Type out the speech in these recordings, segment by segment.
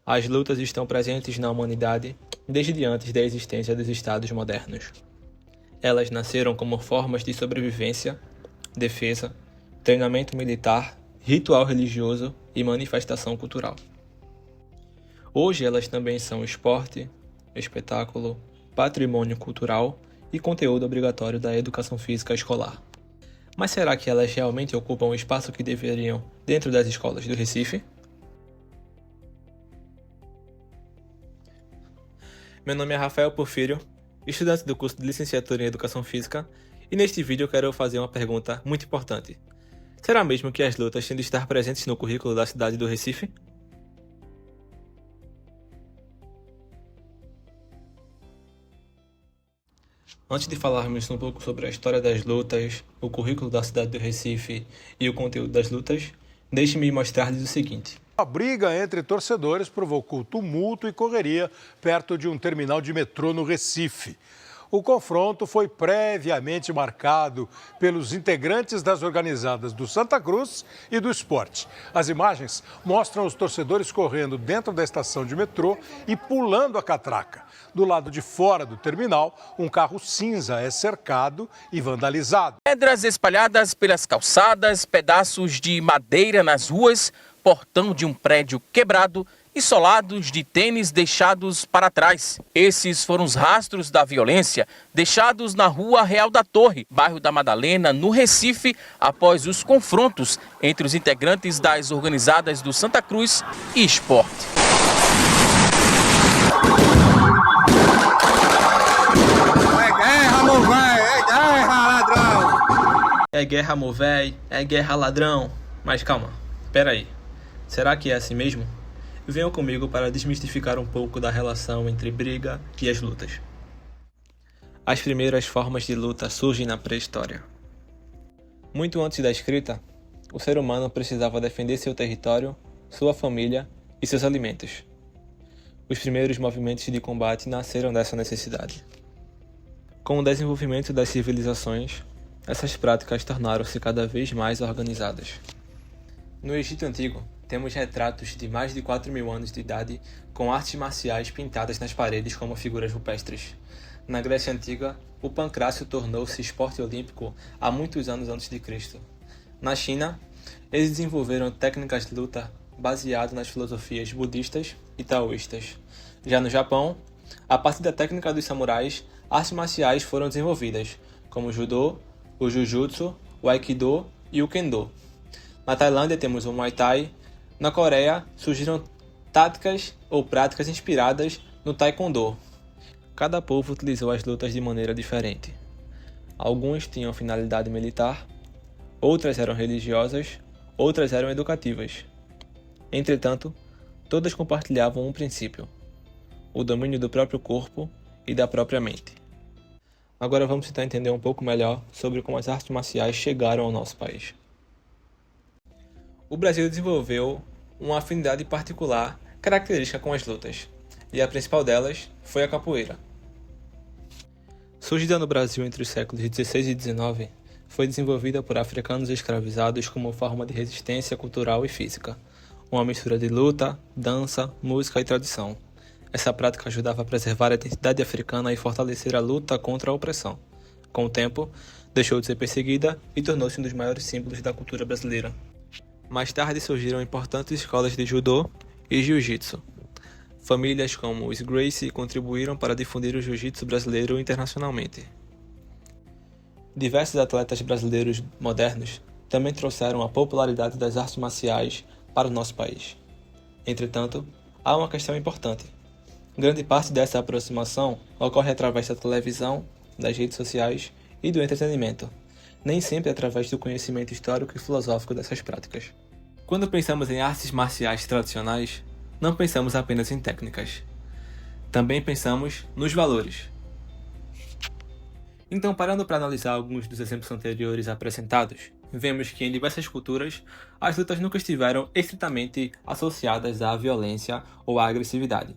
As lutas estão presentes na humanidade desde antes da existência dos estados modernos. Elas nasceram como formas de sobrevivência, defesa, treinamento militar, ritual religioso e manifestação cultural. Hoje elas também são esporte, espetáculo, patrimônio cultural e conteúdo obrigatório da educação física escolar. Mas será que elas realmente ocupam o espaço que deveriam dentro das escolas do Recife? Meu nome é Rafael Porfírio, estudante do curso de Licenciatura em Educação Física, e neste vídeo eu quero fazer uma pergunta muito importante. Será mesmo que as lutas têm de estar presentes no currículo da cidade do Recife? Antes de falarmos um pouco sobre a história das lutas, o currículo da cidade do Recife e o conteúdo das lutas, deixe-me mostrar-lhes o seguinte. A briga entre torcedores provocou tumulto e correria perto de um terminal de metrô no Recife. O confronto foi previamente marcado pelos integrantes das organizadas do Santa Cruz e do Sport. As imagens mostram os torcedores correndo dentro da estação de metrô e pulando a catraca. Do lado de fora do terminal, um carro cinza é cercado e vandalizado. Pedras espalhadas pelas calçadas, pedaços de madeira nas ruas, portão de um prédio quebrado e solados de tênis deixados para trás. Esses foram os rastros da violência deixados na Rua Real da Torre, bairro da Madalena, no Recife, após os confrontos entre os integrantes das organizadas do Santa Cruz e Sport. É guerra, meu véi! É guerra, ladrão! É guerra, mo véi, é guerra, ladrão. Mas calma, peraí. Será que é assim mesmo? Venham comigo para desmistificar um pouco da relação entre briga e as lutas. As primeiras formas de luta surgem na pré-história. Muito antes da escrita, o ser humano precisava defender seu território, sua família e seus alimentos. Os primeiros movimentos de combate nasceram dessa necessidade. Com o desenvolvimento das civilizações, essas práticas tornaram-se cada vez mais organizadas. No Egito Antigo, temos retratos de mais de 4.000 anos de idade com artes marciais pintadas nas paredes como figuras rupestres. Na Grécia Antiga, o pancrácio tornou-se esporte olímpico há muitos anos antes de Cristo. Na China, eles desenvolveram técnicas de luta baseadas nas filosofias budistas e taoístas. Já no Japão, a partir da técnica dos samurais, artes marciais foram desenvolvidas, como o judô, o jiu-jitsu, o aikido e o kendo. Na Tailândia temos o Muay Thai. Na Coreia, surgiram táticas ou práticas inspiradas no Taekwondo. Cada povo utilizou as lutas de maneira diferente. Alguns tinham finalidade militar, outras eram religiosas, outras eram educativas. Entretanto, todas compartilhavam um princípio: o domínio do próprio corpo e da própria mente. Agora vamos tentar entender um pouco melhor sobre como as artes marciais chegaram ao nosso país. O Brasil desenvolveu uma afinidade particular característica com as lutas, e a principal delas foi a capoeira. Surgida no Brasil entre os séculos XVI e XIX, foi desenvolvida por africanos escravizados como forma de resistência cultural e física, uma mistura de luta, dança, música e tradição. Essa prática ajudava a preservar a identidade africana e fortalecer a luta contra a opressão. Com o tempo, deixou de ser perseguida e tornou-se um dos maiores símbolos da cultura brasileira. Mais tarde surgiram importantes escolas de judô e jiu-jitsu. Famílias como os Gracie contribuíram para difundir o jiu-jitsu brasileiro internacionalmente. Diversos atletas brasileiros modernos também trouxeram a popularidade das artes marciais para o nosso país. Entretanto, há uma questão importante. Grande parte dessa aproximação ocorre através da televisão, das redes sociais e do entretenimento, nem sempre através do conhecimento histórico e filosófico dessas práticas. Quando pensamos em artes marciais tradicionais, não pensamos apenas em técnicas. Também pensamos nos valores. Então, parando para analisar alguns dos exemplos anteriores apresentados, vemos que em diversas culturas, as lutas nunca estiveram estritamente associadas à violência ou à agressividade.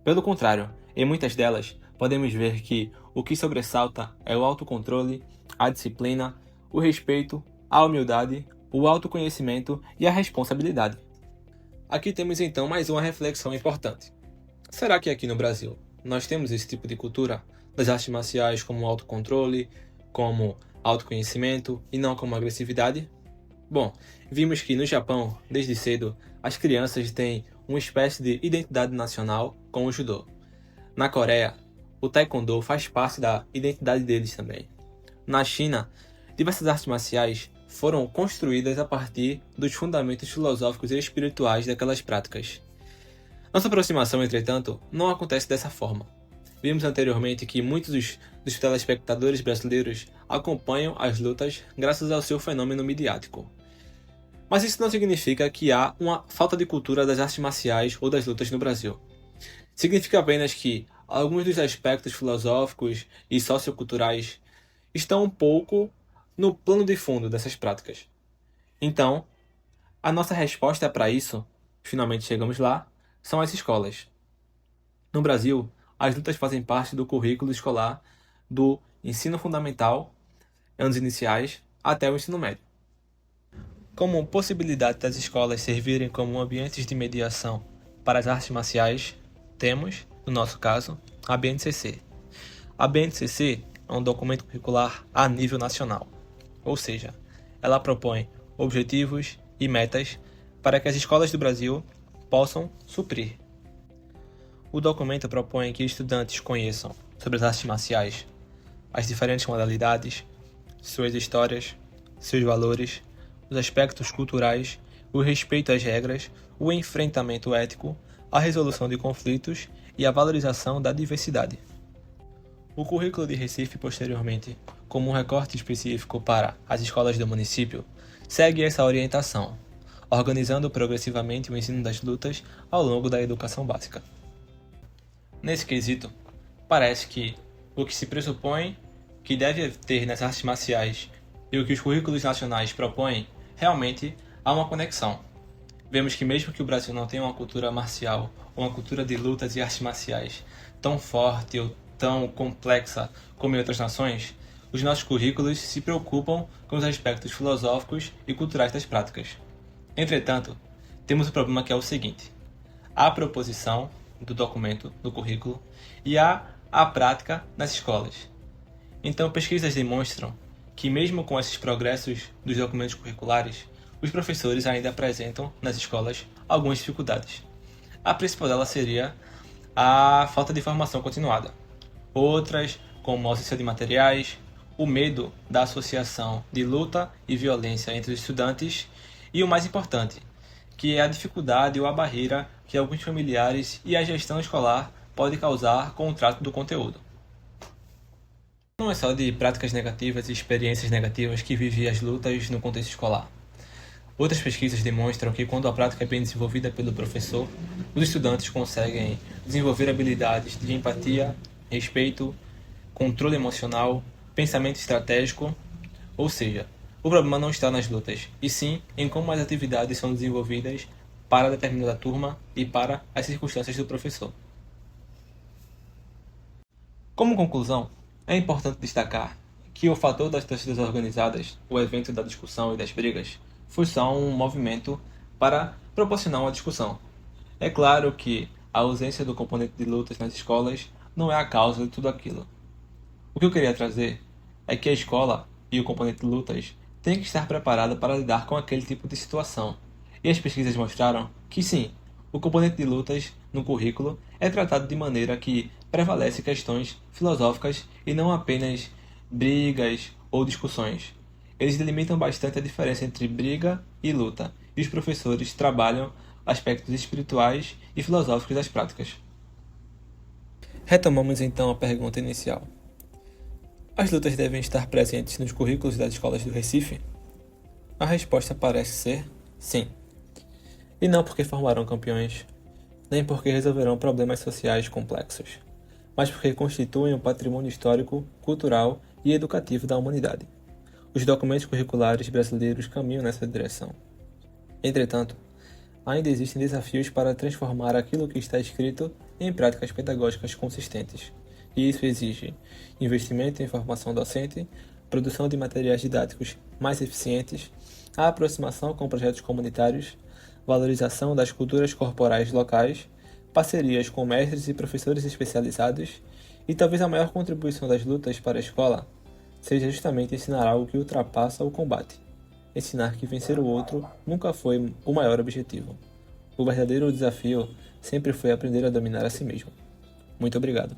Pelo contrário, em muitas delas, podemos ver que o que sobressalta é o autocontrole, a disciplina, o respeito, a humildade, o autoconhecimento e a responsabilidade. Aqui temos então mais uma reflexão importante. Será que aqui no Brasil nós temos esse tipo de cultura das artes marciais como autocontrole, como autoconhecimento e não como agressividade? Bom, vimos que no Japão, desde cedo, as crianças têm uma espécie de identidade nacional com o judô. Na Coreia, o taekwondo faz parte da identidade deles também. Na China, diversas artes marciais foram construídas a partir dos fundamentos filosóficos e espirituais daquelas práticas. Nossa aproximação, entretanto, não acontece dessa forma. Vimos anteriormente que muitos dos telespectadores brasileiros acompanham as lutas graças ao seu fenômeno midiático. Mas isso não significa que há uma falta de cultura das artes marciais ou das lutas no Brasil. Significa apenas que alguns dos aspectos filosóficos e socioculturais estão um pouco no plano de fundo dessas práticas. Então, a nossa resposta para isso, finalmente chegamos lá, são as escolas. No Brasil, as lutas fazem parte do currículo escolar do ensino fundamental, anos iniciais, até o ensino médio. Como possibilidade das escolas servirem como ambientes de mediação para as artes marciais, temos, no nosso caso, a BNCC. A BNCC é um documento curricular a nível nacional, ou seja, ela propõe objetivos e metas para que as escolas do Brasil possam suprir. O documento propõe que estudantes conheçam sobre as artes marciais, as diferentes modalidades, suas histórias, seus valores, os aspectos culturais, o respeito às regras, o enfrentamento ético, a resolução de conflitos e a valorização da diversidade. O currículo de Recife, posteriormente, como um recorte específico para as escolas do município, segue essa orientação, organizando progressivamente o ensino das lutas ao longo da educação básica. Nesse quesito, parece que o que se pressupõe que deve ter nas artes marciais e o que os currículos nacionais propõem, realmente há uma conexão. Vemos que mesmo que o Brasil não tenha uma cultura marcial, uma cultura de lutas e artes marciais tão forte ou tão complexa como em outras nações, os nossos currículos se preocupam com os aspectos filosóficos e culturais das práticas. Entretanto, temos um problema que é o seguinte: há a proposição do documento, do currículo, e há a prática nas escolas. Então, pesquisas demonstram que mesmo com esses progressos dos documentos curriculares, os professores ainda apresentam nas escolas algumas dificuldades. A principal delas seria a falta de formação continuada. Outras, como a ausência de materiais, o medo da associação de luta e violência entre os estudantes e o mais importante, que é a dificuldade ou a barreira que alguns familiares e a gestão escolar podem causar com o trato do conteúdo. Não é só de práticas negativas e experiências negativas que vivem as lutas no contexto escolar. Outras pesquisas demonstram que quando a prática é bem desenvolvida pelo professor, os estudantes conseguem desenvolver habilidades de empatia, respeito, controle emocional, pensamento estratégico, ou seja, o problema não está nas lutas, e sim em como as atividades são desenvolvidas para determinada turma e para as circunstâncias do professor. Como conclusão, é importante destacar que o fator das torcidas organizadas, o evento da discussão e das brigas, foi só um movimento para proporcionar uma discussão. É claro que a ausência do componente de lutas nas escolas não é a causa de tudo aquilo. O que eu queria trazer é que a escola e o componente de lutas têm que estar preparada para lidar com aquele tipo de situação. E as pesquisas mostraram que sim, o componente de lutas no currículo é tratado de maneira que prevalece questões filosóficas e não apenas brigas ou discussões. Eles delimitam bastante a diferença entre briga e luta, e os professores trabalham aspectos espirituais e filosóficos das práticas. Retomamos então a pergunta inicial. As lutas devem estar presentes nos currículos das escolas do Recife? A resposta parece ser sim. E não porque formarão campeões, nem porque resolverão problemas sociais complexos, mas porque constituem um patrimônio histórico, cultural e educativo da humanidade. Os documentos curriculares brasileiros caminham nessa direção. Entretanto, ainda existem desafios para transformar aquilo que está escrito em práticas pedagógicas consistentes, e isso exige investimento em formação docente, produção de materiais didáticos mais eficientes, a aproximação com projetos comunitários, valorização das culturas corporais locais, parcerias com mestres e professores especializados, e talvez a maior contribuição das lutas para a escola seja justamente ensinar algo que ultrapassa o combate. Ensinar que vencer o outro nunca foi o maior objetivo. O verdadeiro desafio sempre foi aprender a dominar a si mesmo. Muito obrigado.